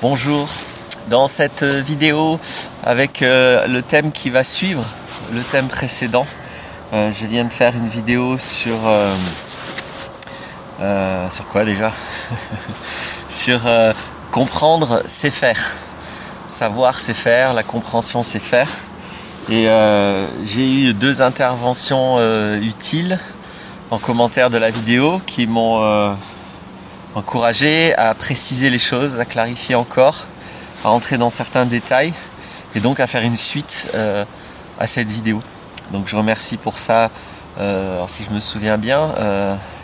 Bonjour, dans cette vidéo avec le thème qui va suivre, le thème précédent, je viens de faire une vidéo sur quoi déjà sur comprendre c'est faire, savoir c'est faire, la compréhension c'est faire. Et j'ai eu 2 interventions utiles en commentaire de la vidéo qui m'ont encouragé à préciser les choses, à clarifier encore, à entrer dans certains détails et donc à faire une suite à cette vidéo. Donc je remercie pour ça. Alors si je me souviens bien,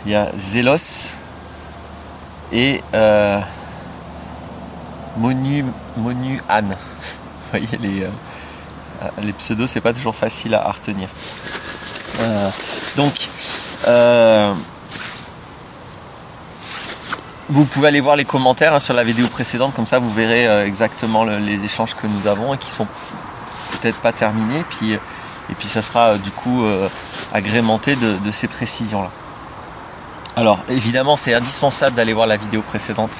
il y a Zélos et Monu Anne. Vous voyez les pseudos, c'est pas toujours facile à retenir. Vous pouvez aller voir les commentaires sur la vidéo précédente, comme ça vous verrez exactement les échanges que nous avons et qui sont peut-être pas terminés. Et puis ça sera du coup agrémenté de ces précisions-là. Alors évidemment c'est indispensable d'aller voir la vidéo précédente.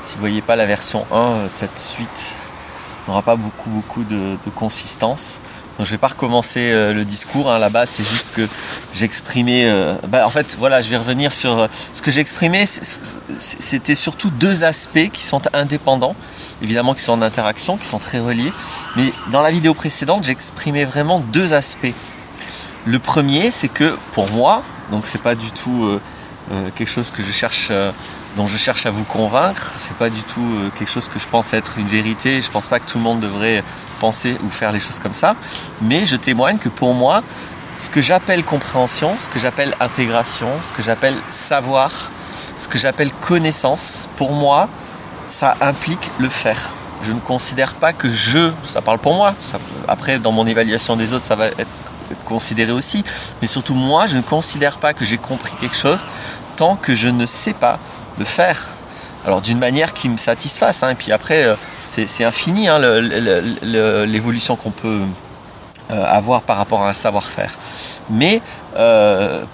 Si vous ne voyez pas la version 1, cette suite n'aura pas beaucoup de consistance. Donc je ne vais pas recommencer le discours, à la base c'est juste que j'exprimais... en fait voilà, je vais revenir sur ce que j'exprimais. C'était surtout 2 aspects qui sont indépendants, évidemment qui sont en interaction, qui sont très reliés. Mais dans la vidéo précédente, j'exprimais vraiment 2 aspects. Le premier, c'est que pour moi, donc c'est pas du tout quelque chose que je cherche... dont je cherche à vous convaincre, c'est pas du tout quelque chose que je pense être une vérité, je pense pas que tout le monde devrait penser ou faire les choses comme ça, mais je témoigne que pour moi, ce que j'appelle compréhension, ce que j'appelle intégration, ce que j'appelle savoir, ce que j'appelle connaissance, pour moi, ça implique le faire. Je ne considère pas que ça parle pour moi, après dans mon évaluation des autres ça va être considéré aussi, mais surtout moi, je ne considère pas que j'ai compris quelque chose tant que je ne sais pas le faire, alors d'une manière qui me satisfasse, et puis après c'est infini l'évolution qu'on peut avoir par rapport à un savoir-faire, mais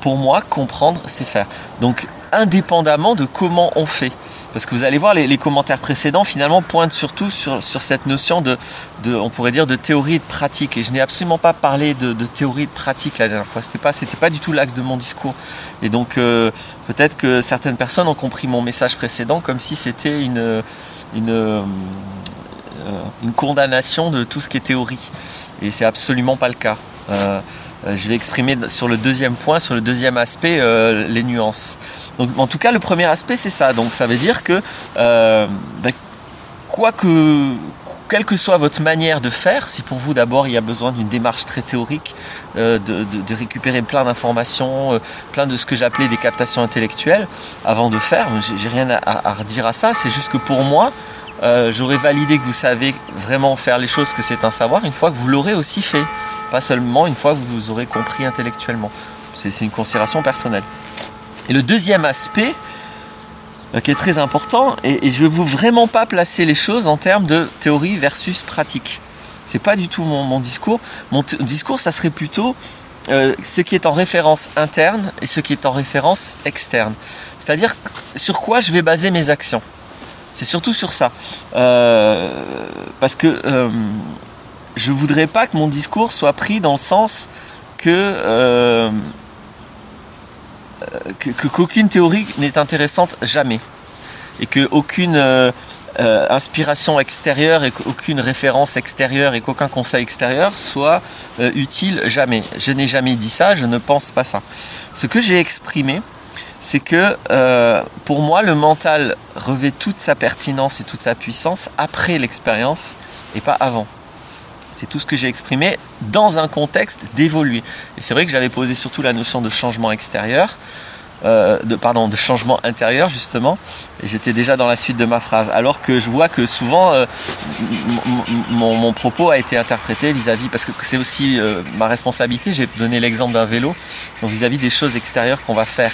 pour moi comprendre c'est faire, donc indépendamment de comment on fait, parce que vous allez voir les commentaires précédents finalement pointent surtout sur cette notion de on pourrait dire de théorie et de pratique, et je n'ai absolument pas parlé de théorie et de pratique la dernière fois, c'était pas du tout l'axe de mon discours, et donc peut-être que certaines personnes ont compris mon message précédent comme si c'était une condamnation de tout ce qui est théorie, et c'est absolument pas le cas. Je vais exprimer sur le deuxième point, sur le deuxième aspect, les nuances. Donc, en tout cas, le premier aspect, c'est ça. Donc, ça veut dire que, quelle que soit votre manière de faire, si pour vous, d'abord, il y a besoin d'une démarche très théorique, de récupérer plein d'informations, plein de ce que j'appelais des captations intellectuelles, avant de faire, j'ai rien à redire à ça. C'est juste que pour moi, j'aurais validé que vous savez vraiment faire les choses, que c'est un savoir, une fois que vous l'aurez aussi fait. Pas seulement une fois que vous aurez compris intellectuellement. C'est une considération personnelle. Et le deuxième aspect, qui est très important, et je ne veux vraiment pas placer les choses en termes de théorie versus pratique. Ce n'est pas du tout mon discours. Mon discours, ça serait plutôt ce qui est en référence interne et ce qui est en référence externe. C'est-à-dire sur quoi je vais baser mes actions. C'est surtout sur ça. Parce que... je ne voudrais pas que mon discours soit pris dans le sens qu'aucune théorie n'est intéressante jamais. Et qu'aucune inspiration extérieure et qu'aucune référence extérieure et qu'aucun conseil extérieur soit utile jamais. Je n'ai jamais dit ça, je ne pense pas ça. Ce que j'ai exprimé, c'est que pour moi, le mental revêt toute sa pertinence et toute sa puissance après l'expérience et pas avant. C'est tout ce que j'ai exprimé dans un contexte d'évoluer. Et c'est vrai que j'avais posé surtout la notion de changement extérieur, de changement intérieur justement, et j'étais déjà dans la suite de ma phrase. Alors que je vois que souvent mon propos a été interprété vis-à-vis, parce que c'est aussi ma responsabilité, j'ai donné l'exemple d'un vélo, donc vis-à-vis des choses extérieures qu'on va faire.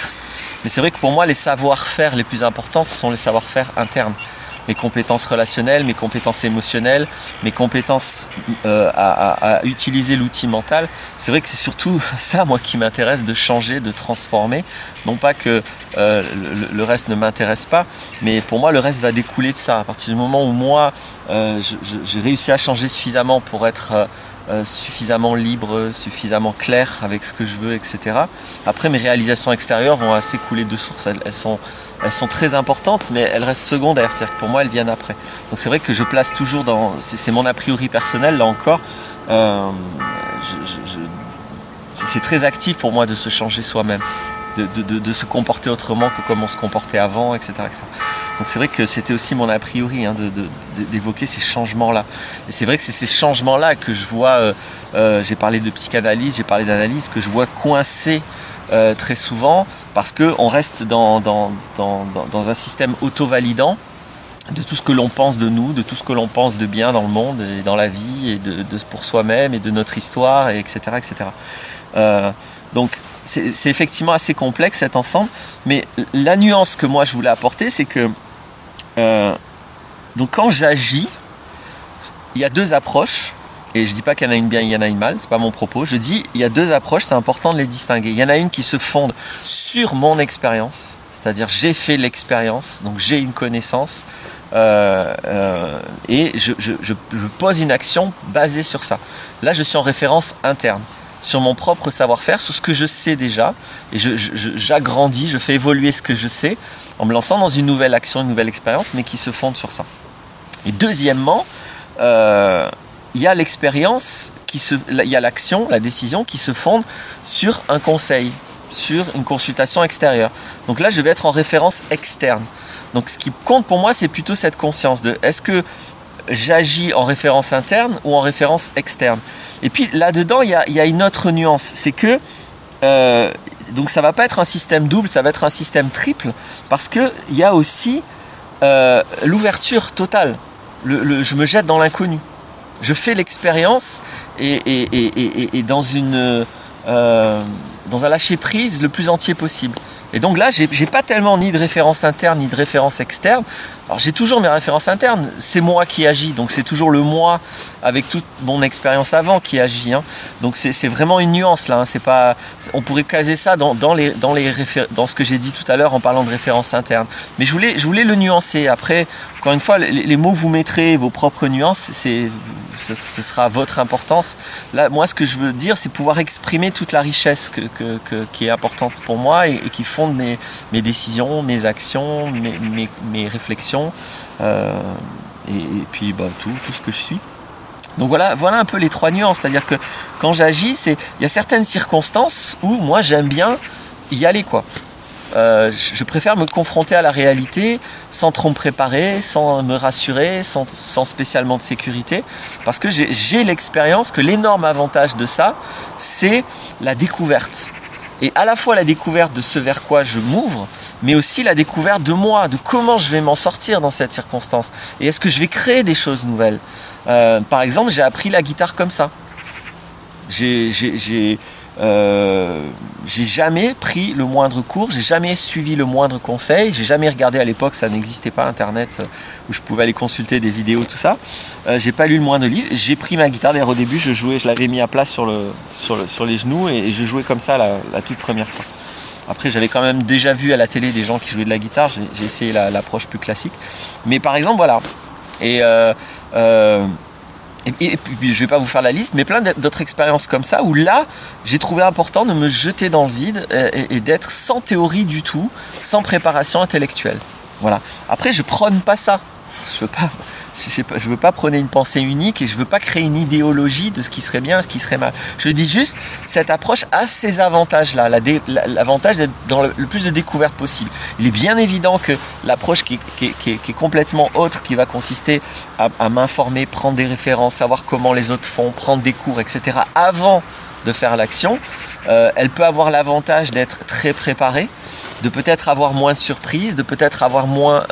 Mais c'est vrai que pour moi, les savoir-faire les plus importants, ce sont les savoir-faire internes. mes compétences relationnelles, mes compétences émotionnelles, mes compétences à utiliser l'outil mental. C'est vrai que c'est surtout ça, moi, qui m'intéresse de changer, de transformer. Non pas que le reste ne m'intéresse pas, mais pour moi, le reste va découler de ça. À partir du moment où moi, j'ai réussi à changer suffisamment pour être suffisamment libre, suffisamment clair avec ce que je veux, etc. Après, mes réalisations extérieures vont assez couler de source. Elles sont très importantes, mais elles restent secondaires. C'est-à-dire que pour moi, elles viennent après. Donc c'est vrai que je place toujours dans... C'est mon a priori personnel, là encore. C'est très actif pour moi de se changer soi-même. De se comporter autrement que comme on se comportait avant, etc. etc. Donc c'est vrai que c'était aussi mon a priori, hein, d'évoquer ces changements-là. Et c'est vrai que c'est ces changements-là que je vois, j'ai parlé de psychanalyse, j'ai parlé d'analyse, que je vois coincés très souvent, parce qu'on reste dans un système auto-validant de tout ce que l'on pense de nous, de tout ce que l'on pense de bien dans le monde et dans la vie, et pour soi-même, et de notre histoire, et etc. etc. Donc c'est effectivement assez complexe cet ensemble, mais la nuance que moi je voulais apporter, c'est que donc quand j'agis, il y a deux approches, et je dis pas qu'il y en a une bien, il y en a une mal, c'est pas mon propos. Je dis il y a deux approches, c'est important de les distinguer. Il y en a une qui se fonde sur mon expérience, c'est-à-dire j'ai fait l'expérience, donc j'ai une connaissance, et je pose une action basée sur ça. Là, je suis en référence interne, sur mon propre savoir-faire, sur ce que je sais déjà, et j'agrandis, je fais évoluer ce que je sais en me lançant dans une nouvelle action, une nouvelle expérience, mais qui se fonde sur ça. Et deuxièmement, il y a l'expérience, il y a l'action, la décision qui se fonde sur un conseil, sur une consultation extérieure. Donc là, je vais être en référence externe. Donc ce qui compte pour moi, c'est plutôt cette conscience de est-ce que j'agis en référence interne ou en référence externe. Et puis là-dedans, il y a une autre nuance, c'est que donc ça ne va pas être un système double, ça va être un système triple, parce qu'il y a aussi l'ouverture totale. Je me jette dans l'inconnu. Je fais l'expérience et dans un lâcher-prise le plus entier possible. Et donc là, j'ai pas tellement ni de référence interne ni de référence externe. Alors j'ai toujours mes références internes, c'est moi qui agis, donc c'est toujours le moi avec toute mon expérience avant qui agit. Hein. Donc c'est vraiment une nuance là. Hein. C'est pas, on pourrait caser ça dans ce que j'ai dit tout à l'heure en parlant de références internes. Mais je voulais le nuancer. Après, encore une fois, les mots que vous mettrez, vos propres nuances, ce sera votre importance. Là, moi, ce que je veux dire, c'est pouvoir exprimer toute la richesse qui est importante pour moi et qui fonde mes décisions, mes actions, mes réflexions. Et puis tout ce que je suis. Donc voilà un peu les trois nuances, c'est-à-dire que quand j'agis, il y a certaines circonstances où moi j'aime bien y aller quoi. Je préfère me confronter à la réalité sans trop me préparer, sans me rassurer, sans spécialement de sécurité, parce que j'ai l'expérience que l'énorme avantage de ça, c'est la découverte. Et à la fois la découverte de ce vers quoi je m'ouvre, mais aussi la découverte de moi, de comment je vais m'en sortir dans cette circonstance. Et est-ce que je vais créer des choses nouvelles ? Par exemple, j'ai appris la guitare comme ça. J'ai jamais pris le moindre cours, j'ai jamais suivi le moindre conseil, j'ai jamais regardé, à l'époque ça n'existait pas internet où je pouvais aller consulter des vidéos, tout ça. J'ai pas lu le moindre livre, j'ai pris ma guitare, d'ailleurs au début je l'avais mis à plat sur les genoux et je jouais comme ça la toute première fois. Après j'avais quand même déjà vu à la télé des gens qui jouaient de la guitare, j'ai essayé l'approche plus classique. Mais par exemple voilà, et puis je vais pas vous faire la liste, mais plein d'autres expériences comme ça, où là, j'ai trouvé important de me jeter dans le vide et d'être sans théorie du tout, sans préparation intellectuelle. Voilà. Après, je prône pas ça. Je veux pas prôner une pensée unique et je veux pas créer une idéologie de ce qui serait bien, ce qui serait mal. Je dis juste, cette approche a ces avantages-là, l'avantage d'être dans le plus de découvertes possible. Il est bien évident que l'approche qui est complètement autre, qui va consister à m'informer, prendre des références, savoir comment les autres font, prendre des cours, etc. avant de faire l'action, elle peut avoir l'avantage d'être très préparée, de peut-être avoir moins de surprises, de peut-être avoir moins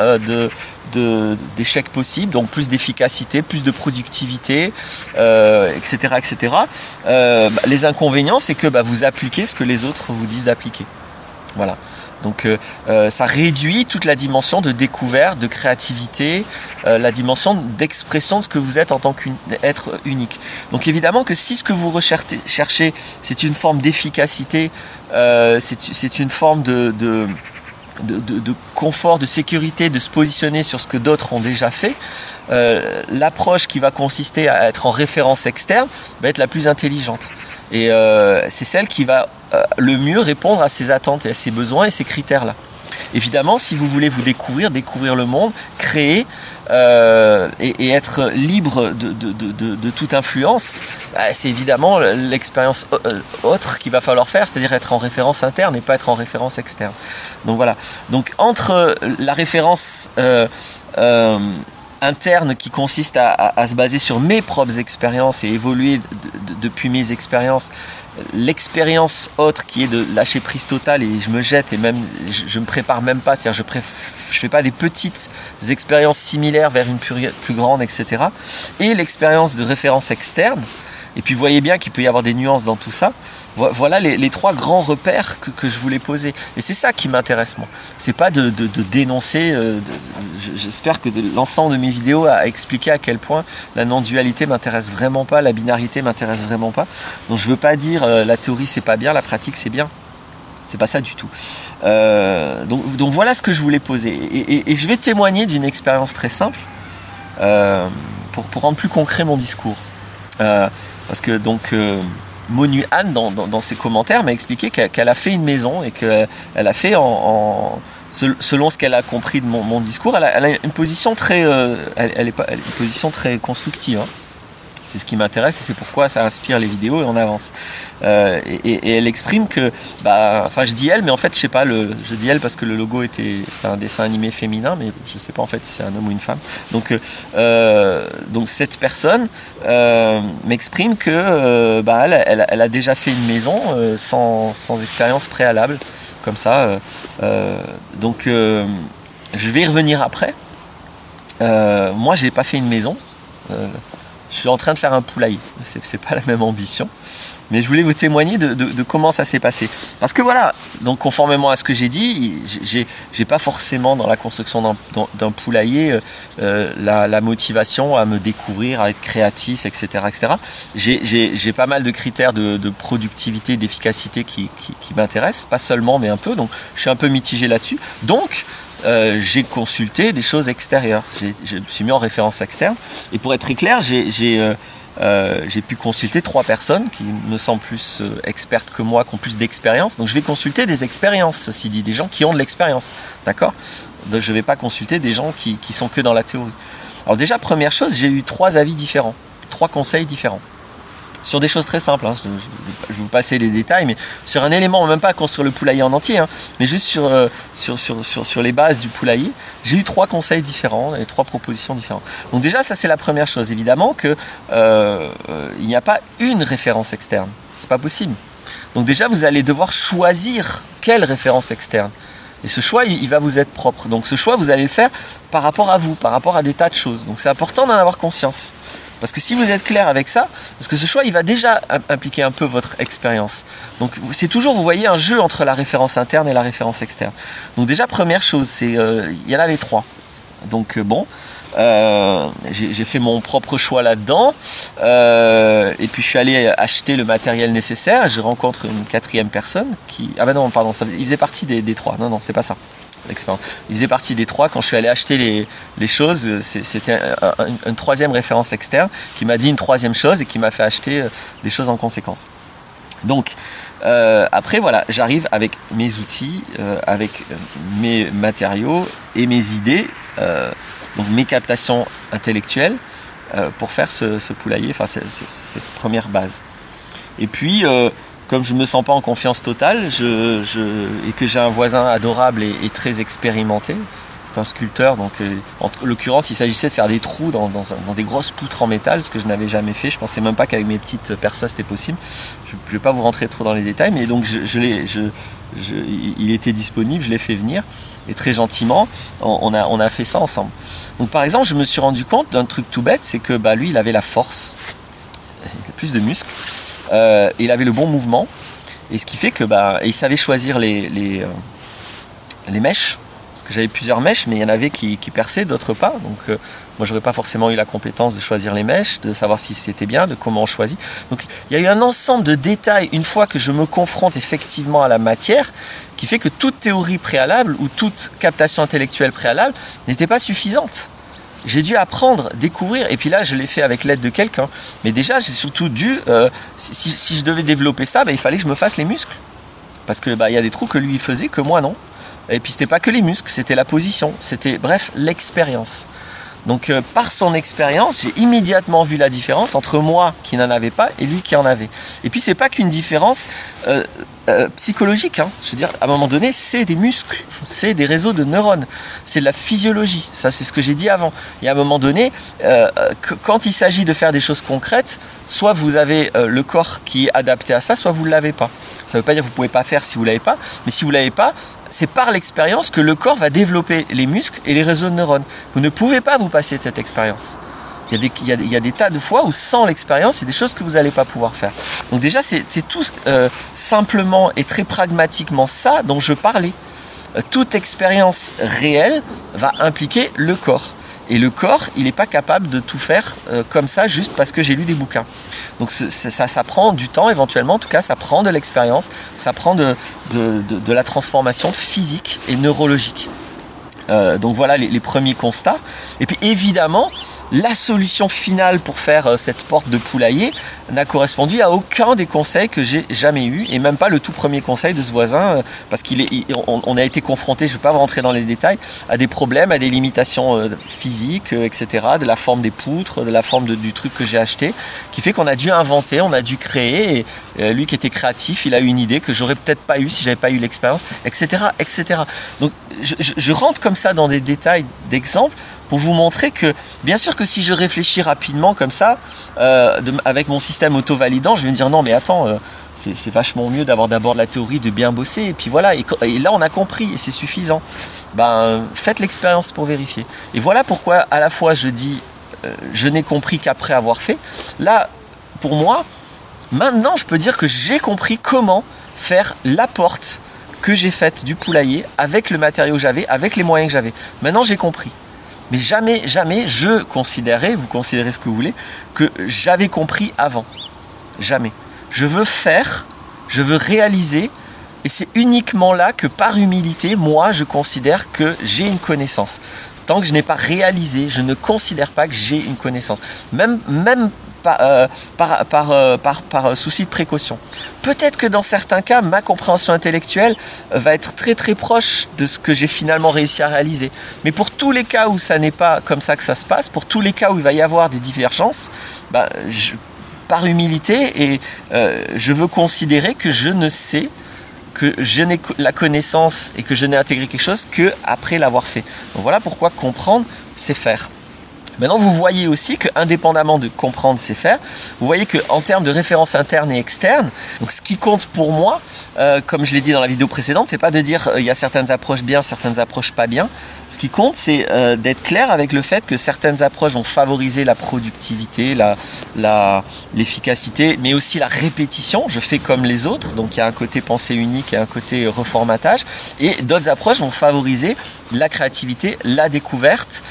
d'échecs possibles, donc plus d'efficacité, plus de productivité, etc. etc. Les inconvénients, c'est que vous appliquez ce que les autres vous disent d'appliquer. Voilà. Donc ça réduit toute la dimension de découverte, de créativité, la dimension d'expression de ce que vous êtes en tant qu'être unique. Donc évidemment que si ce que vous recherchez, c'est une forme d'efficacité, c'est une forme de confort, de sécurité, de se positionner sur ce que d'autres ont déjà fait, l'approche qui va consister à être en référence externe va être la plus intelligente. Et c'est celle qui va le mieux répondre à ses attentes et à ses besoins et ces critères-là. Évidemment, si vous voulez vous découvrir le monde, créer et être libre de toute influence, c'est évidemment l'expérience autre qu'il va falloir faire, c'est-à-dire être en référence interne et pas être en référence externe. Donc voilà. Donc entre la référence interne qui consiste à se baser sur mes propres expériences et évoluer depuis mes expériences, l'expérience autre qui est de lâcher prise totale et je me jette et même je me prépare même pas, c'est-à-dire je fais pas des petites expériences similaires vers une plus grande, etc. Et l'expérience de référence externe. Et puis vous voyez bien qu'il peut y avoir des nuances dans tout ça. Voilà les trois grands repères que je voulais poser. Et c'est ça qui m'intéresse moi. C'est pas de dénoncer. J'espère que l'ensemble de mes vidéos a expliqué à quel point la non-dualité m'intéresse vraiment pas, la binarité m'intéresse vraiment pas. Donc je veux pas dire la théorie c'est pas bien, la pratique c'est bien. C'est pas ça du tout. Donc voilà ce que je voulais poser. Et je vais témoigner d'une expérience très simple pour rendre plus concret mon discours. Parce que donc Monu Anne dans ses commentaires m'a expliqué qu'elle a fait une maison et qu'elle a fait selon ce qu'elle a compris de mon discours, elle a une position très une position très constructive. Hein. C'est ce qui m'intéresse et c'est pourquoi ça inspire les vidéos et on avance. Et elle exprime que, enfin je dis elle, mais en fait je sais pas, je dis elle parce que le logo c'était un dessin animé féminin, mais je sais pas en fait si c'est un homme ou une femme. Donc cette personne m'exprime que elle a déjà fait une maison sans expérience préalable, comme ça. Donc je vais y revenir après. Moi j'ai pas fait une maison. Je suis en train de faire un poulailler, c'est pas la même ambition, mais je voulais vous témoigner de comment ça s'est passé. Parce que voilà, donc conformément à ce que j'ai dit, j'ai pas forcément dans la construction d'un poulailler la motivation à me découvrir, à être créatif, etc. etc. J'ai pas mal de critères de productivité, d'efficacité qui m'intéressent, pas seulement mais un peu, donc je suis un peu mitigé là-dessus. Donc j'ai consulté des choses extérieures, je me suis mis en référence externe et pour être très clair j'ai pu consulter 3 personnes qui me semblent plus expertes que moi, qui ont plus d'expérience, donc je vais consulter des expériences, ceci dit, des gens qui ont de l'expérience, d'accord? Donc je ne vais pas consulter des gens qui sont que dans la théorie. Alors déjà, première chose, j'ai eu 3 avis différents, 3 conseils différents. Sur des choses très simples, hein. Je vais vous passer les détails, mais sur un élément, même pas à construire le poulailler en entier, hein, mais juste sur les bases du poulailler, j'ai eu 3 conseils différents et 3 propositions différentes. Donc déjà, ça c'est la première chose, évidemment que il n'y a pas une référence externe, c'est pas possible. Donc déjà, vous allez devoir choisir quelle référence externe. Et ce choix, il va vous être propre. Donc ce choix, vous allez le faire par rapport à vous, par rapport à des tas de choses. Donc c'est important d'en avoir conscience. Parce que si vous êtes clair avec ça, parce que ce choix, il va déjà impliquer un peu votre expérience. Donc c'est toujours, vous voyez, un jeu entre la référence interne et la référence externe. Donc déjà, première chose, c'est il y en a les 3. Donc bon, j'ai fait mon propre choix là-dedans. Et puis je suis allé acheter le matériel nécessaire. Je rencontre une 4e personne qui... Ah ben non, pardon, il faisait partie des 3. Non, c'est pas ça. Il faisait partie des 3. Quand je suis allé acheter les choses, c'était une 3e référence externe qui m'a dit une 3e chose et qui m'a fait acheter des choses en conséquence. Donc après voilà, j'arrive avec mes outils, avec mes matériaux et mes idées, donc mes captations intellectuelles pour faire ce poulailler, enfin cette première base. Et puis comme je ne me sens pas en confiance totale et que j'ai un voisin adorable et très expérimenté, c'est un sculpteur, donc en l'occurrence il s'agissait de faire des trous dans des grosses poutres en métal, ce que je n'avais jamais fait, je ne pensais même pas qu'avec mes petites perceuses c'était possible. Je ne vais pas vous rentrer trop dans les détails, mais donc il était disponible, je l'ai fait venir et très gentiment on a fait ça ensemble. Donc par exemple je me suis rendu compte d'un truc tout bête, c'est que lui il avait la force, il a plus de muscles. Il avait le bon mouvement et ce qui fait que il savait choisir les les mèches, parce que j'avais plusieurs mèches, mais il y en avait qui perçaient, d'autres pas. Donc moi, j'aurais pas forcément eu la compétence de choisir les mèches, de savoir si c'était bien, de comment on choisit. Donc il y a eu un ensemble de détails, une fois que je me confronte effectivement à la matière, qui fait que toute théorie préalable ou toute captation intellectuelle préalable n'était pas suffisante. J'ai dû apprendre, découvrir, et puis là je l'ai fait avec l'aide de quelqu'un. Mais déjà j'ai surtout dû, si je devais développer ça, il fallait que je me fasse les muscles. Parce que y a des trous que lui faisait, que moi non. Et puis c'était pas que les muscles, c'était la position, c'était bref l'expérience. Donc par son expérience, j'ai immédiatement vu la différence entre moi qui n'en avais pas et lui qui en avait. Et puis c'est pas qu'une différence psychologique, hein. Je veux dire, à un moment donné, c'est des muscles, c'est des réseaux de neurones, c'est de la physiologie. Ça, c'est ce que j'ai dit avant. Et à un moment donné, quand il s'agit de faire des choses concrètes, soit vous avez le corps qui est adapté à ça, soit vous ne l'avez pas. Ça ne veut pas dire que vous ne pouvez pas faire si vous ne l'avez pas, mais si vous ne l'avez pas, c'est par l'expérience que le corps va développer les muscles et les réseaux de neurones. Vous ne pouvez pas vous passer de cette expérience. Il y a des tas de fois où sans l'expérience, c'est des choses que vous n'allez pas pouvoir faire. Donc déjà, c'est tout simplement et très pragmatiquement ça dont je parlais. Toute expérience réelle va impliquer le corps. Et le corps, il n'est pas capable de tout faire comme ça juste parce que j'ai lu des bouquins. Donc ça prend du temps éventuellement, en tout cas ça prend de l'expérience, ça prend de la transformation physique et neurologique. Donc voilà les premiers constats. Et puis évidemment, la solution finale pour faire cette porte de poulailler n'a correspondu à aucun des conseils que j'ai jamais eu, et même pas le tout premier conseil de ce voisin, parce qu'on a été confronté, je ne vais pas rentrer dans les détails, à des problèmes, à des limitations physiques, etc., de la forme des poutres, de la forme du truc que j'ai acheté, qui fait qu'on a dû inventer, on a dû créer, et lui qui était créatif, il a eu une idée que j'aurais peut-être pas eu si j'avais pas eu l'expérience, etc., etc. Donc je rentre comme ça dans des détails d'exemples, pour vous montrer que, bien sûr que si je réfléchis rapidement comme ça, avec mon système auto-validant, je vais me dire non mais attends, c'est vachement mieux d'avoir d'abord la théorie, de bien bosser, et puis voilà, et là on a compris, et c'est suffisant. Faites l'expérience pour vérifier. Et voilà pourquoi à la fois je dis, je n'ai compris qu'après avoir fait. Là, pour moi, maintenant je peux dire que j'ai compris comment faire la porte que j'ai faite du poulailler, avec le matériau que j'avais, avec les moyens que j'avais. Maintenant j'ai compris. Mais jamais, jamais je considérais, vous considérez ce que vous voulez, que j'avais compris avant. Jamais. Je veux faire, je veux réaliser, et c'est uniquement là que par humilité, moi, je considère que j'ai une connaissance. Tant que je n'ai pas réalisé, je ne considère pas que j'ai une connaissance. Même par souci de précaution. Peut-être que dans certains cas, ma compréhension intellectuelle va être très très proche de ce que j'ai finalement réussi à réaliser. Mais pour tous les cas où ça n'est pas comme ça que ça se passe, pour tous les cas où il va y avoir des divergences, par humilité, et je veux considérer que je ne sais, que je n'ai la connaissance et que je n'ai intégré quelque chose qu'après l'avoir fait. Donc voilà pourquoi comprendre, c'est faire. Maintenant, vous voyez aussi qu'indépendamment de comprendre, c'est faire, vous voyez qu'en termes de référence interne et externe, donc ce qui compte pour moi, comme je l'ai dit dans la vidéo précédente, c'est pas de dire il y a certaines approches bien, certaines approches pas bien. Ce qui compte, c'est d'être clair avec le fait que certaines approches vont favoriser la productivité, l'efficacité, mais aussi la répétition. Je fais comme les autres, donc il y a un côté pensée unique et un côté reformatage. Et d'autres approches vont favoriser la créativité, la découverte,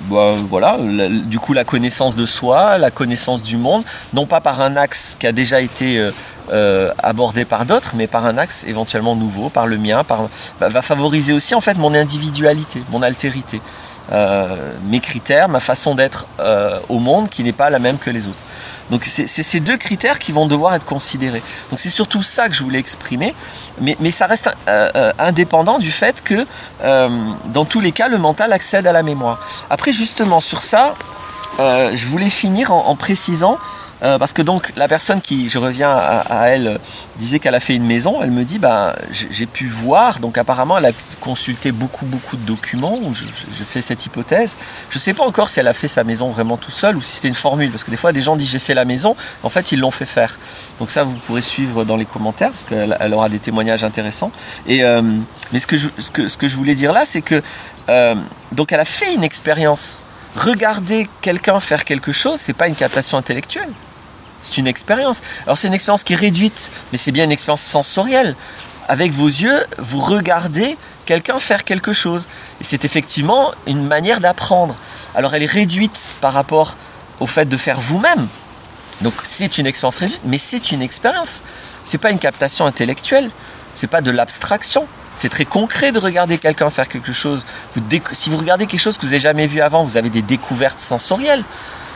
voilà, du coup la connaissance de soi, la connaissance du monde, non pas par un axe qui a déjà été abordé par d'autres, mais par un axe éventuellement nouveau, par le mien, va favoriser aussi en fait mon individualité, mon altérité, mes critères, ma façon d'être au monde qui n'est pas la même que les autres. Donc c'est ces deux critères qui vont devoir être considérés. Donc c'est surtout ça que je voulais exprimer, mais ça reste indépendant du fait que dans tous les cas le mental accède à la mémoire. Après justement sur ça, je voulais finir en précisant, parce que donc la personne qui, je reviens à elle, disait qu'elle a fait une maison, elle me dit j'ai pu voir, donc apparemment elle a consulté beaucoup de documents, où je fais cette hypothèse. Je ne sais pas encore si elle a fait sa maison vraiment tout seul ou si c'était une formule, parce que des fois des gens disent j'ai fait la maison, en fait ils l'ont fait faire. Donc ça vous pourrez suivre dans les commentaires parce qu'elle aura des témoignages intéressants. Et mais ce que je voulais dire là, c'est que donc elle a fait une expérience. Regarder quelqu'un faire quelque chose, c'est pas une captation intellectuelle. C'est une expérience. Alors c'est une expérience qui est réduite, mais c'est bien une expérience sensorielle. avec vos yeux, vous regardez quelqu'un faire quelque chose. Et c'est effectivement une manière d'apprendre. Alors elle est réduite par rapport au fait de faire vous-même. Donc c'est une expérience réduite, mais c'est une expérience. C'est pas une captation intellectuelle, c'est pas de l'abstraction. C'est très concret de regarder quelqu'un faire quelque chose. Si vous regardez quelque chose que vous n'avez jamais vu avant, vous avez des découvertes sensorielles.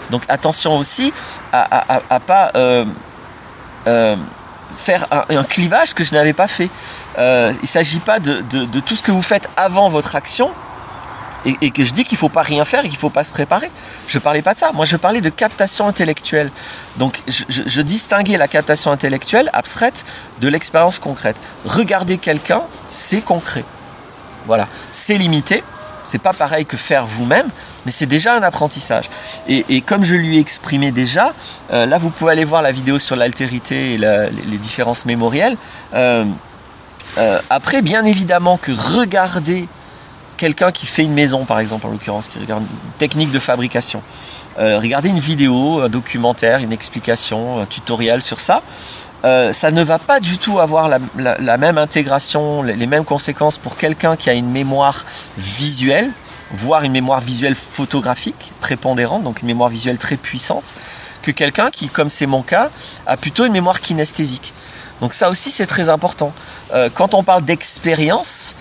Donc attention aussi à pas faire un clivage que je n'avais pas fait. Il ne s'agit pas de tout ce que vous faites avant votre action et que je dis qu'il ne faut pas rien faire et qu'il ne faut pas se préparer. Je ne parlais pas de ça. Moi, je parlais de captation intellectuelle. Donc, je distinguais la captation intellectuelle abstraite de l'expérience concrète. Regarder quelqu'un, c'est concret. Voilà. C'est limité. C'est pas pareil que faire vous-même, mais c'est déjà un apprentissage. Et comme je lui ai exprimé déjà, là, vous pouvez aller voir la vidéo sur l'altérité et les différences mémorielles. Après, bien évidemment que regarder quelqu'un qui fait une maison, par exemple, en l'occurrence, qui regarde une technique de fabrication, regarder une vidéo, un documentaire, une explication, un tutoriel sur ça, ça ne va pas du tout avoir la même intégration, les mêmes conséquences pour quelqu'un qui a une mémoire visuelle, voire une mémoire visuelle photographique prépondérante, donc une mémoire visuelle très puissante, que quelqu'un qui, comme c'est mon cas, a plutôt une mémoire kinesthésique. Donc ça aussi, c'est très important. Quand on parle d'expérience,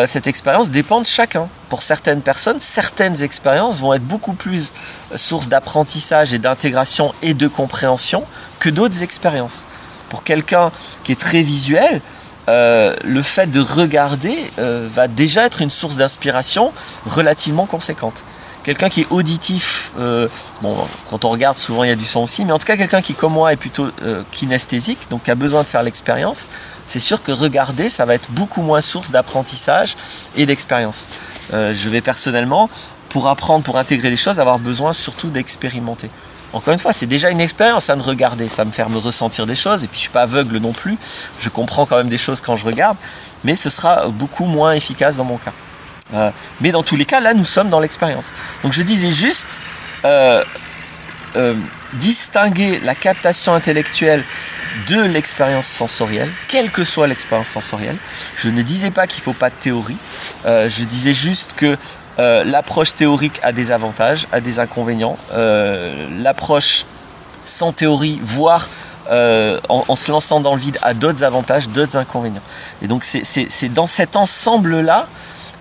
cette expérience dépend de chacun. Pour certaines personnes, certaines expériences vont être beaucoup plus source d'apprentissage et d'intégration et de compréhension que d'autres expériences. Pour quelqu'un qui est très visuel, le fait de regarder va déjà être une source d'inspiration relativement conséquente. Quelqu'un qui est auditif, bon, quand on regarde, souvent il y a du son aussi, mais en tout cas quelqu'un qui, comme moi, est plutôt kinesthésique, donc qui a besoin de faire l'expérience, c'est sûr que regarder, ça va être beaucoup moins source d'apprentissage et d'expérience. Je vais personnellement, pour apprendre, pour intégrer les choses, avoir besoin surtout d'expérimenter. Encore une fois, c'est déjà une expérience de regarder, ça me fait me ressentir des choses, et puis je ne suis pas aveugle non plus, je comprends quand même des choses quand je regarde, mais ce sera beaucoup moins efficace dans mon cas. Mais dans tous les cas, là, nous sommes dans l'expérience. Donc je disais juste, distinguer la captation intellectuelle de l'expérience sensorielle, quelle que soit l'expérience sensorielle. Je ne disais pas qu'il ne faut pas de théorie, je disais juste que l'approche théorique a des avantages, a des inconvénients. L'approche sans théorie, voire en se lançant dans le vide, a d'autres avantages, d'autres inconvénients. Et donc c'est dans cet ensemble-là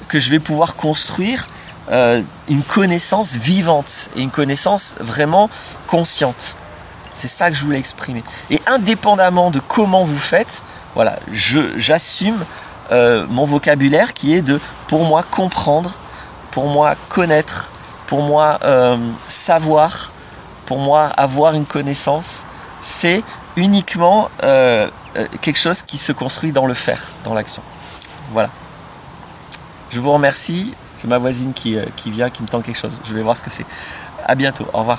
que je vais pouvoir construire une connaissance vivante et une connaissance vraiment consciente. C'est ça que je voulais exprimer. Et indépendamment de comment vous faites, voilà, j'assume mon vocabulaire qui est de, pour moi, comprendre, pour moi, connaître, pour moi, savoir, pour moi, avoir une connaissance. C'est uniquement quelque chose qui se construit dans le faire, dans l'action. Voilà. Je vous remercie. J'ai ma voisine qui vient, qui me tend quelque chose. Je vais voir ce que c'est. À bientôt. Au revoir.